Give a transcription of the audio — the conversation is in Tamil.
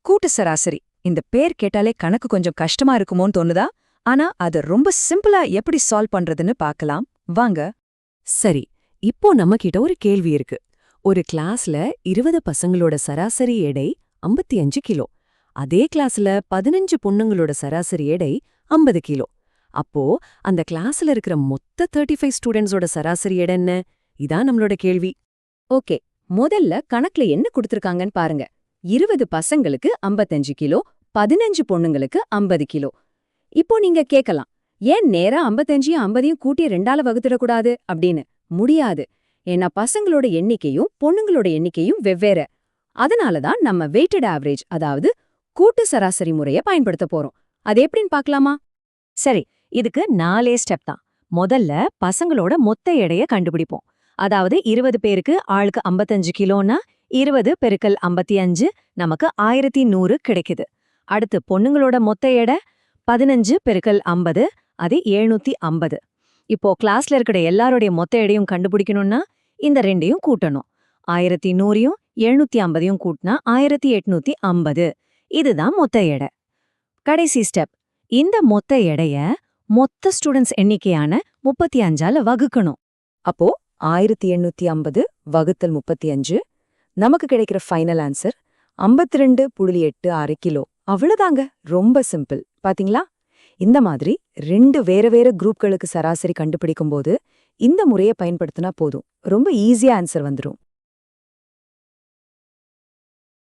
கூட்டு சராசரி இந்த பேர் கேட்டாலே கணக்கு கொஞ்சம் கஷ்டமா இருக்குமோன்னு தோணுதா? ஆனா அது ரொம்ப சிம்பிளா எப்படி சால்வ் பண்றதுன்னு பார்க்கலாம் வாங்க. சரி, இப்போ நம்ம கிட்ட ஒரு கேள்வி இருக்கு. ஒரு கிளாஸ்ல 20 பசங்களோட சராசரி எடை 55 கிலோ. அதே கிளாஸ்ல 15 பொண்ணுங்களோட சராசரி எடை 50 கிலோ. அப்போ அந்த கிளாஸ்ல இருக்கிற மொத்த 35 ஸ்டூடெண்ட்ஸோட சராசரி எடை என்ன? இதான் நம்மளோட கேள்வி. ஓகே, முதல்ல கணக்குல என்ன கொடுத்திருக்காங்கன்னு பாருங்க. 20 பசங்களுக்கு 55 கிலோ, 15 பொண்ணுங்களுக்கு 50 கிலோ. இப்போ நீங்க கேட்கலாம், ஏன் நேரா 55யும் 50யும் கூட்டி 2ஆல வகுத்துடக்கூடாது அப்படின்னு. முடியாது. ஏன்னா பசங்களோட எண்ணிக்கையும் பொண்ணுங்களோட எண்ணிக்கையும் வெவ்வேறு. அதனாலதான் நம்ம வெயிட்டட் ஆவரேஜ், அதாவது கூட்டு சராசரி முறைய பயன்படுத்த போறோம். அது எப்படின்னு பார்க்கலாமா? சரி, இதுக்கு 4 ஸ்டெப் தான். முதல்ல பசங்களோட மொத்த எடைய கண்டுபிடிப்போம். அதாவது 20 பேருக்கு ஆளுக்கு 55 கிலோன்னா 20 பெருக்கல் 55 நமக்கு 1100 கிடைக்குது. அடுத்து பொண்ணுங்களோட மொத்த எடை 15 பெருக்கல் 50, அது 750. இப்போ கிளாஸ்ல இருக்கிற எல்லாருடைய மொத்த எடையும் கண்டுபிடிக்கணும்னா இந்த ரெண்டையும் கூட்டணும். 1100யும் 750யும் கூட்டினா 1850. இதுதான் மொத்த எடை. கடைசி ஸ்டெப், இந்த மொத்த எடைய மொத்த ஸ்டூடெண்ட்ஸ் எண்ணிக்கையான 35ஆல வகுக்கணும். அப்போ 1850 வகுத்தல் 35 நமக்கு கிடைக்கிற ஃபைனல் ஆன்சர் 52.86 கிலோ. அவ்வளவுதாங்க, ரொம்ப சிம்பிள். பாத்தீங்களா? இந்த மாதிரி ரெண்டு வேற குரூப்களுக்கு சராசரி கண்டுபிடிக்கும்போது இந்த முறையை பயன்படுத்தினா போதும், ரொம்ப ஈஸியா ஆன்சர் வந்துரும்.